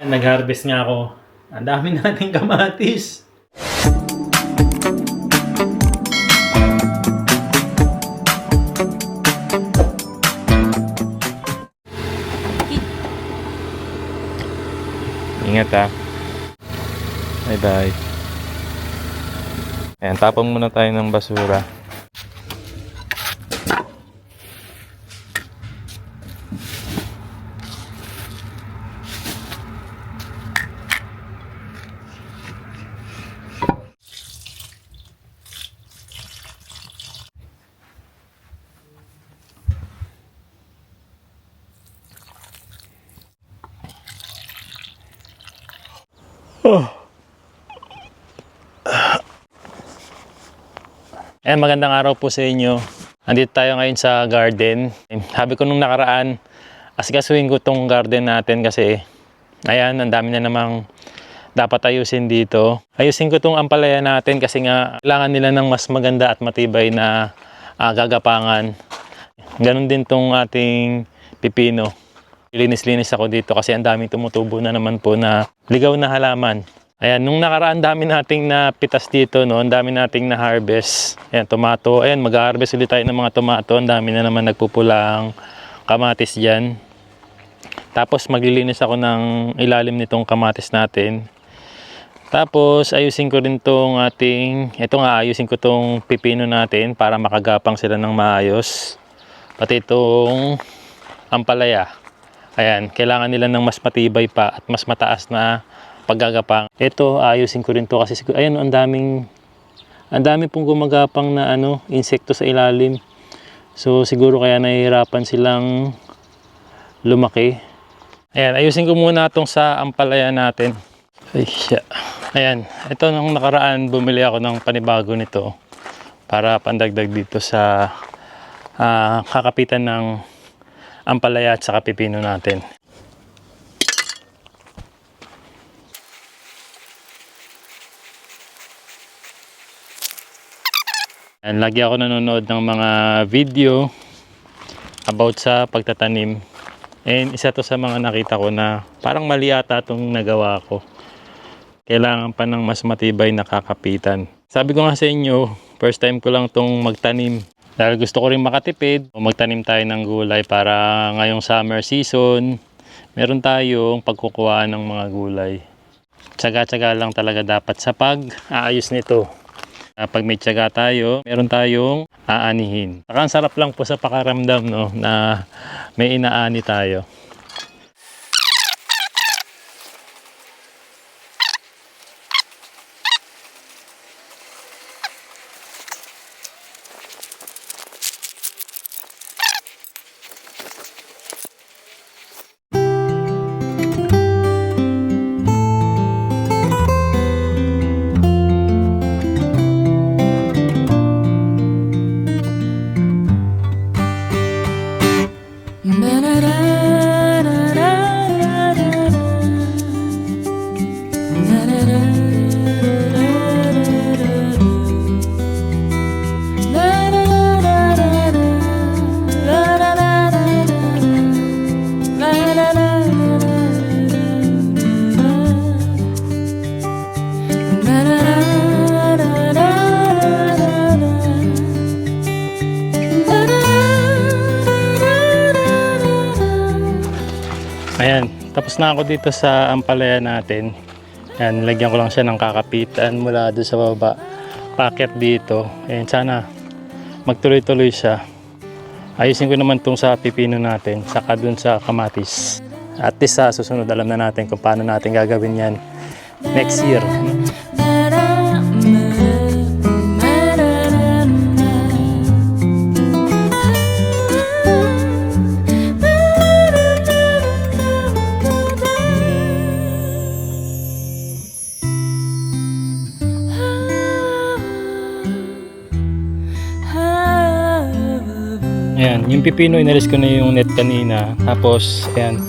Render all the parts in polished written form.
Nag-harvest nga ako. Ang dami nating kamatis. Ingat ha. Bye bye. Ayan, tapon muna tayo ng basura. Magandang araw po sa inyo. Andito tayo ngayon sa garden. Sabi ko nung nakaraan, asikasuhin ko tong garden natin kasi ayan, ang dami na namang dapat ayusin dito. Ayusin ko tong ampalaya natin kasi nga kailangan nila ng mas maganda at matibay na gagapangan. Ganon din tong ating pipino. Linis-linis ako dito kasi ang daming tumutubo na naman po na ligaw na halaman. Ayan, nung nakaraan dami nating napitas dito, no? Ang dami nating na-harvest. Ayan, tomato. Ayan, mag-harvest ulit tayo ng mga tomato. Ang dami na naman nagpupulang kamatis dyan. Tapos maglilinis ako ng ilalim nitong kamatis natin. Tapos ayusin ko rin tong ayusin ko tong pipino natin para makagapang sila ng maayos. Pati itong ampalaya. Ayan, kailangan nila ng mas matibay pa at mas mataas na paggagapang. Ito, ayusin ko rin to kasi ayan, ang dami pong gumagapang na insekto sa ilalim. So siguro kaya nahihirapan silang lumaki. Ayan, ayusin ko muna itong sa ampalaya natin. Ay, siya. Ayan, ito nung nakaraan bumili ako ng panibago nito para pandagdag dito sa kakapitan ng ampalaya at saka pipino natin. And lagi ako nanonood ng mga video about sa pagtatanim. And isa to sa mga nakita ko na parang mali ata itong nagawa ko. Kailangan pa ng mas matibay na kakapitan. Sabi ko nga sa inyo, first time ko lang itong magtanim. Dahil gusto ko rin makatipid, magtanim tayo ng gulay para ngayong summer season, meron tayong pagkukuhaan ng mga gulay. Tsaga-tsaga lang talaga dapat sa pag-aayos nito. Pag may tiyaga tayo, meron tayong aanihin. Saka ang sarap lang po sa pakaramdam, no, na may inaani tayo. Ayan, tapos na ako dito sa ampalaya natin. Ayan, nilagyan ko lang siya ng kakapitan mula doon sa baba. Paakyat dito. Ayan, sana magtuloy-tuloy siya. Ayusin ko naman itong sa pipino natin, saka doon sa kamatis. At least sa susunod alam na natin kung paano natin gagawin yan next year. Ayan, yung pipino inalis ko na yung net kanina. Tapos, ayan,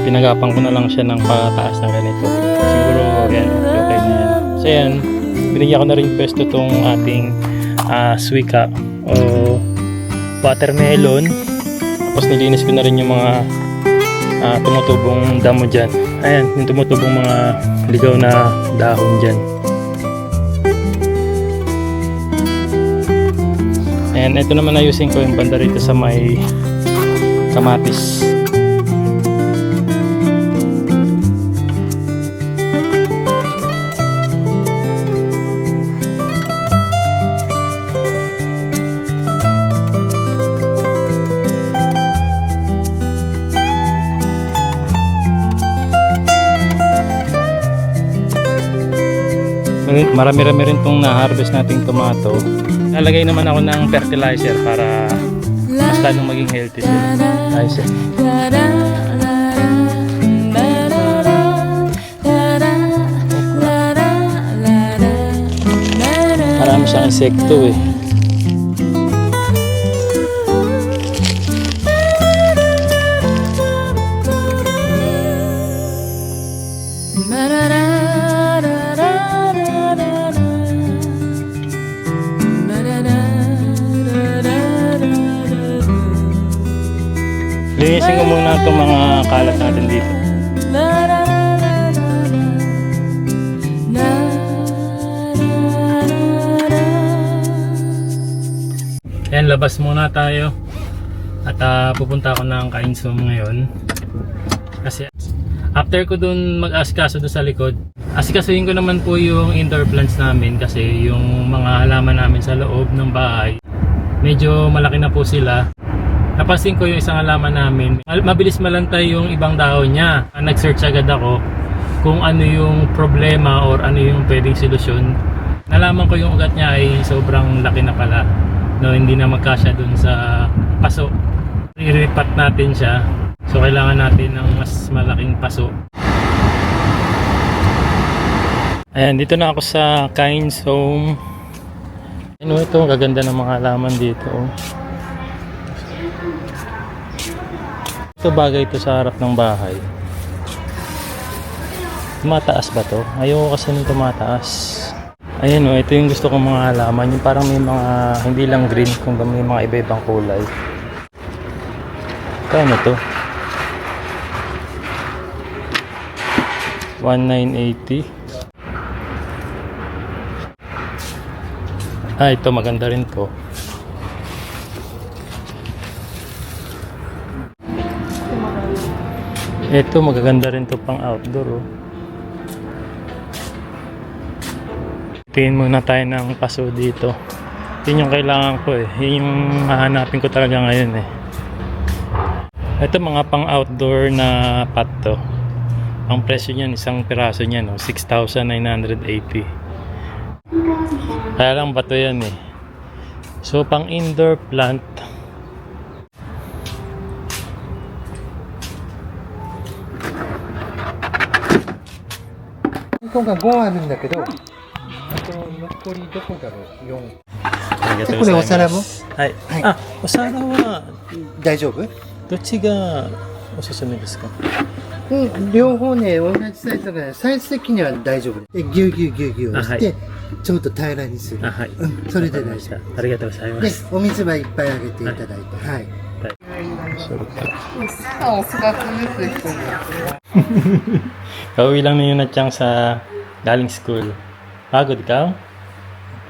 pinagapang ko na lang siya ng pataas ng ganito. Siguro, ayan, okay na yan. So, ayan, binigyan ko na rin pwesto tong ating suika o watermelon. Tapos nilinis ko na rin yung mga tumutubong damo dyan. Ayan, yung tumutubong mga ligaw na dahon dyan. And ito naman ayusin ko yung banda rito sa may kamatis. Marami-rami rin itong na-harvest nating tomato. Nalagay naman ako ng fertilizer para mas lalong maging healthy sila. Ayos eh. Marami siyang insekto eh. Linisin ko muna itong mga kalat natin dito. Ayan, labas muna tayo. At pupunta ako ng Kainsom ngayon. Kasi after ko dun mag-asikaso doon sa likod, asikasuhin ko naman po yung indoor plants namin. Kasi yung mga halaman namin sa loob ng bahay, medyo malaki na po sila. Napansin ko yung isang halaman namin, mabilis malantay yung ibang dahon niya. Nag-search agad ako kung ano yung problema or ano yung pwedeng solusyon. Nalaman ko yung ugat niya ay sobrang laki na pala. No, hindi na magkasya dun sa paso. I-repat natin siya. So kailangan natin ng mas malaking paso. Ayan, dito na ako sa Kainsom. Ano ito, gaganda ng mga halaman dito. Ito bagay ito sa harap ng bahay. Tumataas ba to? Ayoko kasi nung tumataas. Ayan o, ito yung gusto kong mga halaman. Yung parang may mga, hindi lang green, kung may mga iba-ibang kulay. Kano to? 1,980. Ito maganda rin to. Ito magaganda rin to pang outdoor oh. Tingin muna tayo ng paso dito. Yun yung kailangan ko eh. Yun yung hahanapin ko talaga ngayon eh. Ito mga pang outdoor na pot to. Ang presyo niyan, isang piraso niyan oh, 6,980. Kaya lang bato yan eh. So pang indoor plant,ここが5あるんだけど、あと残りどこだろう、4。これお皿もはい、はいあ、お皿は大丈夫？どっちがおすすめですか？両方ね、同じサイズだから、サイズ的には大丈夫です。ぎゅうぎゅうぎゅうぎゅう押して、ちょっと平らにする。はい、それで大丈ありがとうございま。夫。で、お水はいっぱいあげていただいて、はい。Kauwi lang na yun at siyang sa galing school. Pagod ka?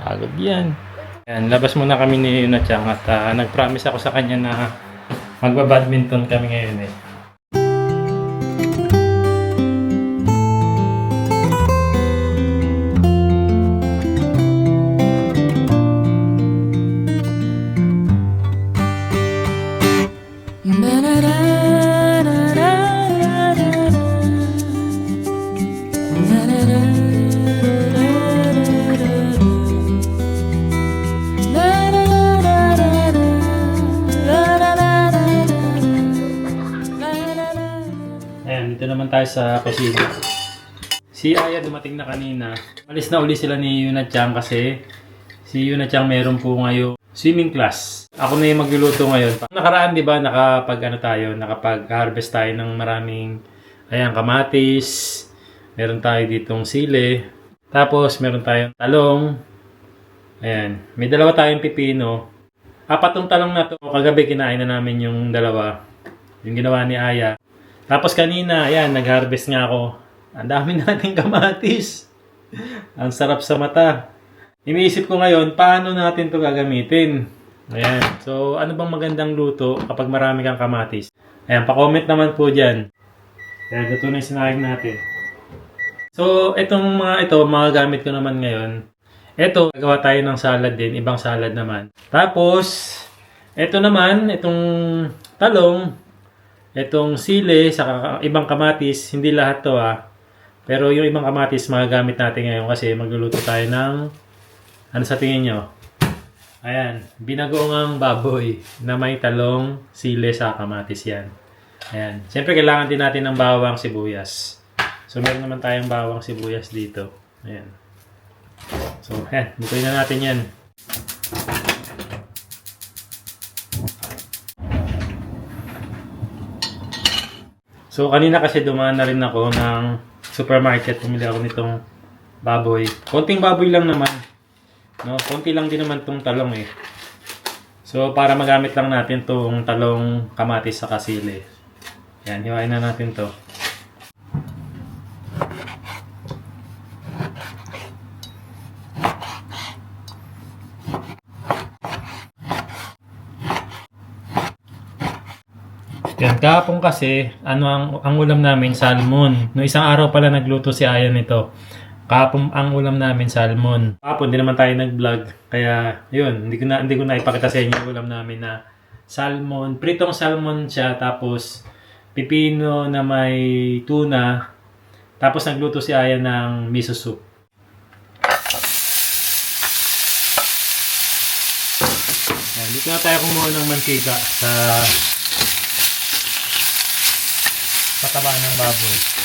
Pagod yan. Ayan, labas muna kami ni Yunachang at nag-promise ako sa kanya na magba-badminton kami ngayon eh. Dito naman tayo sa kusina. Si Aya dumating na kanina. Malis na uli sila ni Yunachang kasi si Yunachang meron po ngayon swimming class. Ako na yung magluluto ngayon. Nakaraan, di ba, nakapag-harvest tayo ng maraming kamatis. Meron tayo ditong sili. Tapos meron tayong talong. Ayan, may dalawa tayong pipino. Apat tong talong na to. Kagabi kinain na namin yung dalawa. Yung ginawa ni Aya. Tapos kanina, ayan, nag-harvest nga ako. Ang dami nating kamatis. Ang sarap sa mata. Iniisip ko ngayon, paano natin to gagamitin? Ayan. So, ano bang magandang luto kapag marami kang kamatis? Ayan, pa-comment naman po dyan. Ayan, luto na yung sinayang natin. So, itong mga ito, mga gamit ko naman ngayon. Ito, gagawa tayo ng salad din. Ibang salad naman. Tapos, ito naman, itong talong, itong sili, sa ibang kamatis. Hindi lahat to Pero yung ibang kamatis, magagamit natin ngayon kasi magluluto tayo ng, ano sa tingin nyo? Ayan, binagoong baboy na may talong, sili sa kamatis yan. Ayan. Siyempre, kailangan din natin ng bawang sibuyas. So, meron naman tayong bawang sibuyas dito. Ayan. So, ayan. Bukuin na natin yan. So, kanina kasi dumaan na rin ako ng supermarket. Pumili ako nitong baboy. Konting baboy lang naman. No, konti lang din naman tong talong eh. So, para magamit lang natin tong talong, kamatis sa sili. Yan, hiwain na natin to. Yan, kahapon kasi, ang ulam namin, salmon. No, isang araw pala nagluto si Aya nito. Kahapon ang ulam namin, salmon. Kahapon, di naman tayo nag-vlog. Kaya, yun, hindi ko na ipakita sa inyo yung ulam namin na salmon. Pritong salmon siya, tapos pipino na may tuna. Tapos nagluto si Aya ng miso soup. Yan, dito na tayo kumuha ng mantika sa taba ng baboy.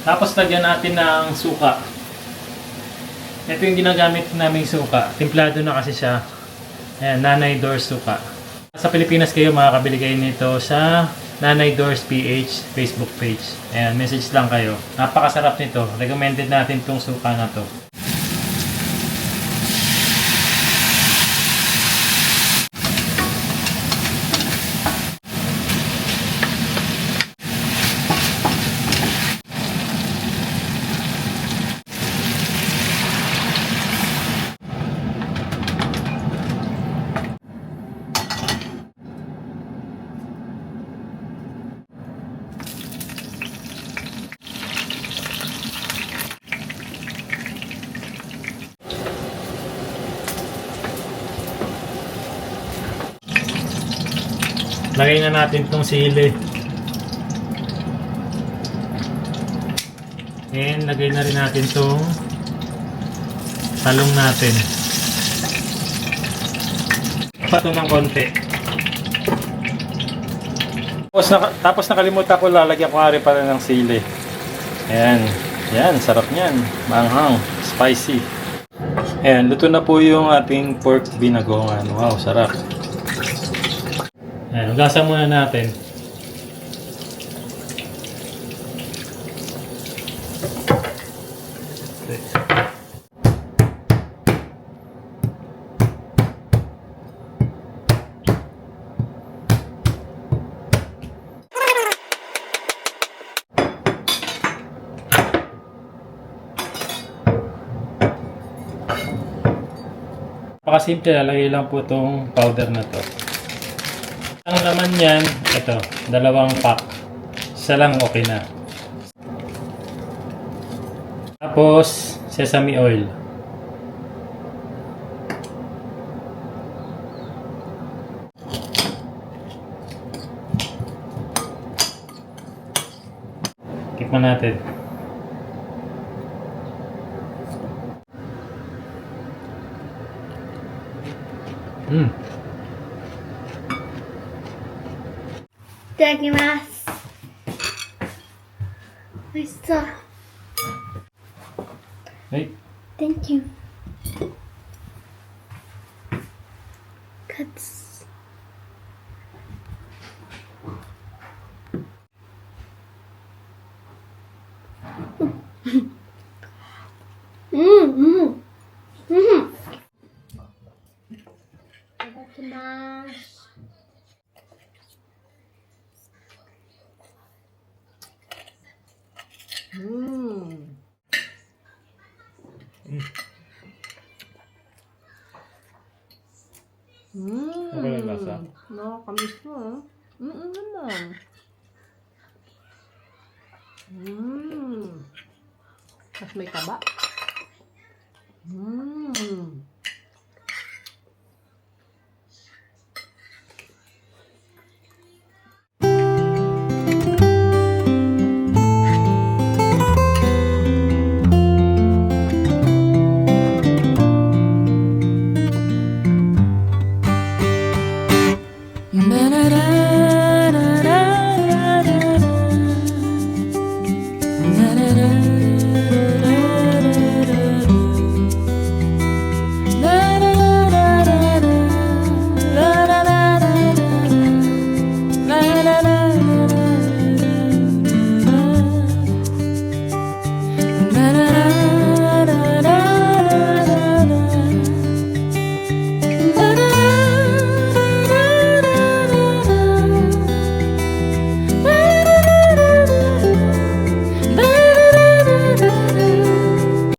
Tapos lagyan natin ng suka. Ito yung ginagamit naming suka. Timplado na kasi siya. Ayan, Nanay Doors suka. Sa Pilipinas kayo, makakabili kayo nito sa Nanay Doors PH Facebook page. Ayan, message lang kayo. Napakasarap nito. Recommended natin tong suka na to. Lagay na natin itong sili. And lagay na rin natin itong talong natin. Pato ng konti. Tapos nakalimutan ko, lalagyan ko nga rin pala ng sili. Ayan. Ayan, sarap niyan. Manghang. Spicy. Ayan, luto na po yung ating pork binagongan. Wow, sarap. Ayan, hugasan muna natin. Napakasimple, lalagay lang po itong powder na to. Ang laman yan, ito, 2 pack. Isa lang okay na. Tapos, sesame oil. Tikman natin. Mm. いただきます。美味しそう。Ay, Thank you. カツ。うんうんうん。いただきます。okay lang lasa. Nakakamiss mo, ah. Naman. Tapos may taba.